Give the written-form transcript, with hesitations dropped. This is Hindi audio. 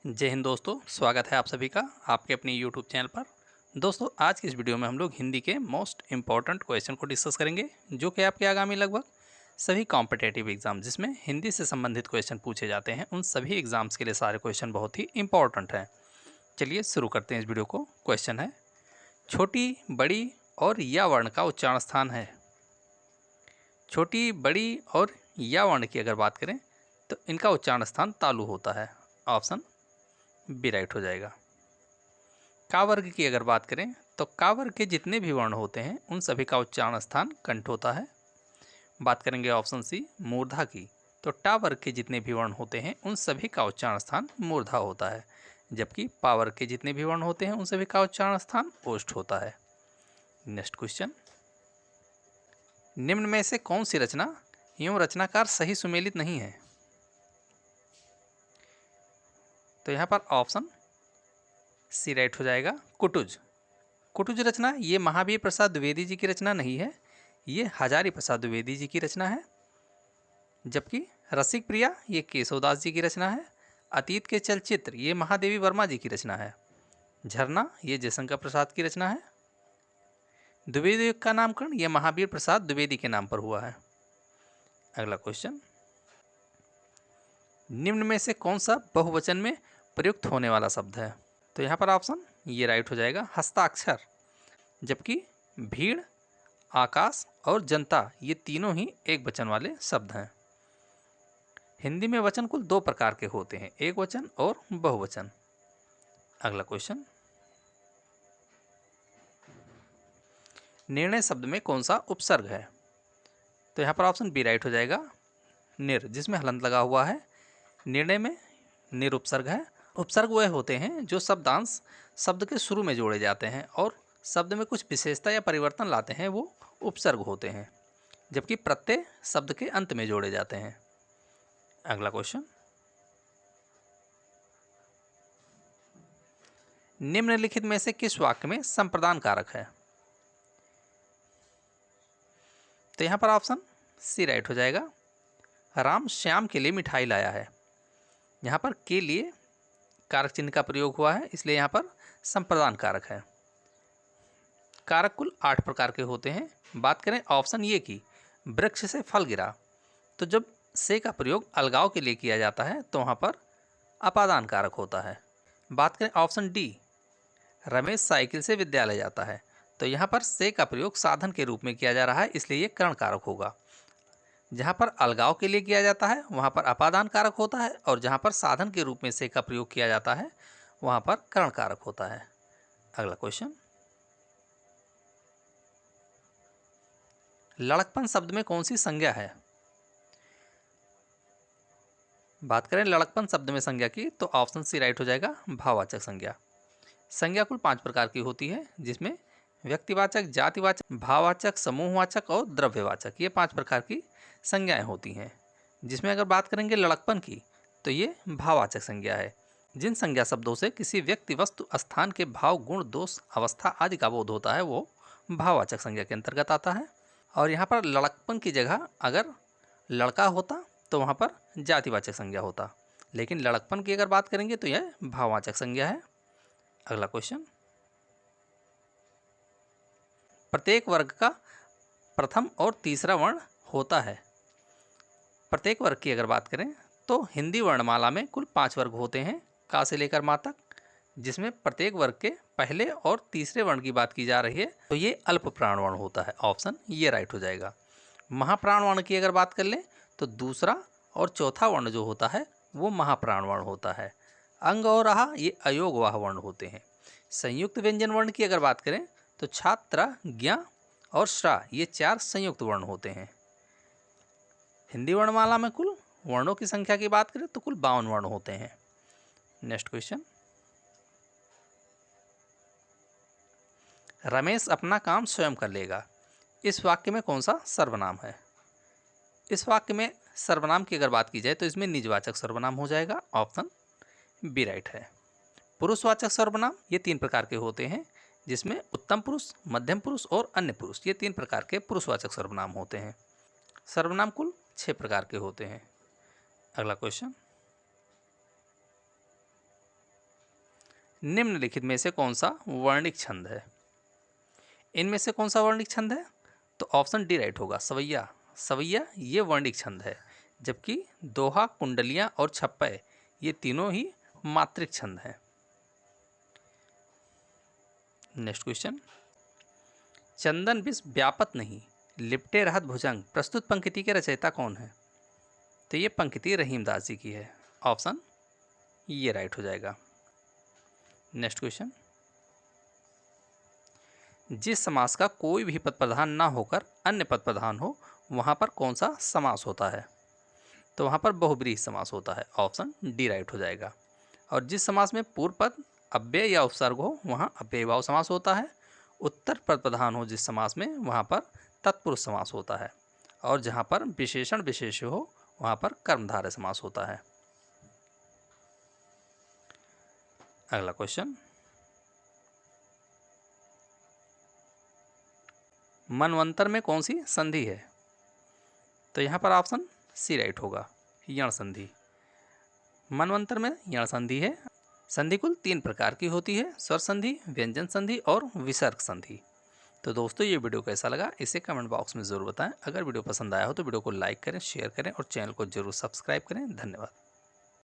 जय हिंद दोस्तों, स्वागत है आप सभी का आपके अपने YouTube चैनल पर। दोस्तों, आज की इस वीडियो में हम लोग हिंदी के मोस्ट इम्पॉर्टेंट क्वेश्चन को डिस्कस करेंगे, जो कि आपके आगामी लगभग सभी कॉम्पिटेटिव एग्जाम जिसमें हिंदी से संबंधित क्वेश्चन पूछे जाते हैं, उन सभी एग्जाम्स के लिए सारे क्वेश्चन बहुत ही इंपॉर्टेंट हैं। चलिए शुरू करते हैं इस वीडियो को। क्वेश्चन है, छोटी, बड़ी और या वर्ण का उच्चारण स्थान है। छोटी, बड़ी और या वर्ण की अगर बात करें तो इनका उच्चारण स्थान तालु होता है। ऑप्शन बी राइट हो जाएगा। का वर्ग की अगर बात करें तो का वर्ग के जितने भी वर्ण होते हैं उन सभी का उच्चारण स्थान कंठ होता है। बात करेंगे ऑप्शन सी मूर्धा की, तो टा वर्ग के जितने भी वर्ण होते हैं उन सभी का उच्चारण स्थान मूर्धा होता है, जबकि पा वर्ग के जितने भी वर्ण होते हैं उन सभी का उच्चारण स्थान ओष्ठ होता है। नेक्स्ट क्वेश्चन, निम्न में से कौन सी रचना एवं रचनाकार सही सुमेलित नहीं है? तो यहाँ पर ऑप्शन सी राइट हो जाएगा, कुटुज। कुटुज रचना ये महावीर प्रसाद द्विवेदी जी की रचना नहीं है, ये हजारी प्रसाद द्विवेदी जी की रचना है। जबकि रसिक प्रिया ये केशवदास जी की रचना है। अतीत के चलचित्र ये महादेवी वर्मा जी की रचना है। झरना ये जयशंकर प्रसाद की रचना है। द्विवेदी युग का नामकरण ये महावीर प्रसाद द्विवेदी के नाम पर हुआ है। अगला क्वेश्चन, निम्न में से कौन सा बहुवचन में प्रयुक्त होने वाला शब्द है? तो यहाँ पर ऑप्शन ये राइट हो जाएगा, हस्ताक्षर। जबकि भीड़, आकाश और जनता ये तीनों ही एक वचन वाले शब्द हैं। हिंदी में वचन कुल दो प्रकार के होते हैं, एक वचन और बहुवचन। अगला क्वेश्चन, निर्णय शब्द में कौन सा उपसर्ग है? तो यहाँ पर ऑप्शन बी राइट हो जाएगा, निर, जिसमें हलंत लगा हुआ है। निर्णय में निर उपसर्ग है। उपसर्ग वह होते हैं जो शब्दांश शब्द के शुरू में जोड़े जाते हैं और शब्द में कुछ विशेषता या परिवर्तन लाते हैं, वो उपसर्ग होते हैं। जबकि प्रत्यय शब्द के अंत में जोड़े जाते हैं। अगला क्वेश्चन, निम्नलिखित में से किस वाक्य में संप्रदान कारक है? तो यहाँ पर ऑप्शन सी राइट हो जाएगा, राम श्याम के लिए मिठाई लाया है। यहाँ पर के लिए कारक चिन्ह का प्रयोग हुआ है, इसलिए यहाँ पर संप्रदान कारक है। कारक कुल 8 प्रकार के होते हैं। बात करें ऑप्शन ये की, वृक्ष से फल गिरा, तो जब से का प्रयोग अलगाव के लिए किया जाता है तो वहाँ पर अपादान कारक होता है। बात करें ऑप्शन डी, रमेश साइकिल से विद्यालय जाता है, तो यहाँ पर से का प्रयोग साधन के रूप में किया जा रहा है, इसलिए ये कर्ण कारक होगा। जहाँ पर अलगाव के लिए किया जाता है वहाँ पर अपादान कारक होता है, और जहाँ पर साधन के रूप में से का प्रयोग किया जाता है वहाँ पर कर्ण कारक होता है। अगला क्वेश्चन, लड़कपन शब्द में कौन सी संज्ञा है? बात करें लड़कपन शब्द में संज्ञा की तो ऑप्शन सी राइट हो जाएगा, भाववाचक संज्ञा। संज्ञा कुल 5 प्रकार की होती है, जिसमें व्यक्तिवाचक, जातिवाचक, भाववाचक, समूहवाचक और द्रव्यवाचक, ये 5 प्रकार की संज्ञाएं होती हैं। जिसमें अगर बात करेंगे लड़कपन की तो ये भाववाचक संज्ञा है। जिन संज्ञा शब्दों से किसी व्यक्ति, वस्तु, स्थान के भाव, गुण, दोष, अवस्था आदि का बोध होता है वो भाववाचक संज्ञा के अंतर्गत आता है। और यहाँ पर लड़कपन की जगह अगर लड़का होता तो वहाँ पर जातिवाचक संज्ञा होता, लेकिन लड़कपन की अगर बात करेंगे तो यह भाववाचक संज्ञा है। अगला क्वेश्चन, प्रत्येक वर्ग का प्रथम और तीसरा वर्ण होता है। प्रत्येक वर्ग की अगर बात करें तो हिंदी वर्णमाला में कुल 5 वर्ग होते हैं, का से लेकर मा तक, जिसमें प्रत्येक वर्ग के पहले और तीसरे वर्ण की बात की जा रही है तो ये अल्प प्राण वर्ण होता है। ऑप्शन ये राइट हो जाएगा। महाप्राण वर्ण की अगर बात कर लें तो दूसरा और चौथा वर्ण जो होता है वो महाप्राण वर्ण होता है। अंग और आह ये अयोगवाह वर्ण होते हैं। संयुक्त व्यंजन वर्ण की अगर बात करें तो छात्र, ज्ञ और श्रा ये 4 संयुक्त वर्ण होते हैं। हिंदी वर्णमाला में कुल वर्णों की संख्या की बात करें तो कुल 52 वर्ण होते हैं। नेक्स्ट क्वेश्चन, रमेश अपना काम स्वयं कर लेगा, इस वाक्य में कौन सा सर्वनाम है? इस वाक्य में सर्वनाम की अगर बात की जाए तो इसमें निजवाचक सर्वनाम हो जाएगा। ऑप्शन बी राइट है। पुरुषवाचक सर्वनाम ये 3 प्रकार के होते हैं, जिसमें उत्तम पुरुष, मध्यम पुरुष और अन्य पुरुष, ये 3 प्रकार के पुरुषवाचक सर्वनाम होते हैं। सर्वनाम कुल 6 प्रकार के होते हैं। अगला क्वेश्चन, निम्नलिखित में से कौन सा वर्णिक छंद है? इनमें से कौन सा वर्णिक छंद है? तो ऑप्शन डी राइट होगा, सवैया। सवैया ये वर्णिक छंद है, जबकि दोहा, कुंडलियां और छप्पय ये तीनों ही मात्रिक छंद हैं। नेक्स्ट क्वेश्चन, चंदन विष व्यापत नहीं, लिपटे रहत भुजंग, प्रस्तुत पंक्ति के रचयिता कौन है? तो ये पंक्ति रहीमदास जी की है। ऑप्शन ये राइट हो जाएगा। नेक्स्ट क्वेश्चन, जिस समास का कोई भी पद प्रधान ना होकर अन्य पद प्रधान हो वहां पर कौन सा समास होता है? तो वहां पर बहुब्रीहि समास होता है। ऑप्शन डी राइट हो जाएगा। और जिस समास में पूर्व पद अव्यय या उपसर्ग हो वहां अव्ययीभाव समास होता है। उत्तर पद प्रधान हो जिस समास में वहां पर तत्पुरुष समास होता है। और जहां पर विशेषण विशेष्य हो वहां पर कर्मधारय समास होता है। अगला क्वेश्चन, मनवंतर में कौन सी संधि है? तो यहाँ पर ऑप्शन सी राइट होगा, यण संधि। मनवंतर में यण संधि है। संधि कुल 3 प्रकार की होती है, स्वर संधि, व्यंजन संधि और विसर्ग संधि। तो दोस्तों ये वीडियो कैसा लगा इसे कमेंट बॉक्स में ज़रूर बताएं। अगर वीडियो पसंद आया हो तो वीडियो को लाइक करें, शेयर करें और चैनल को जरूर सब्सक्राइब करें। धन्यवाद।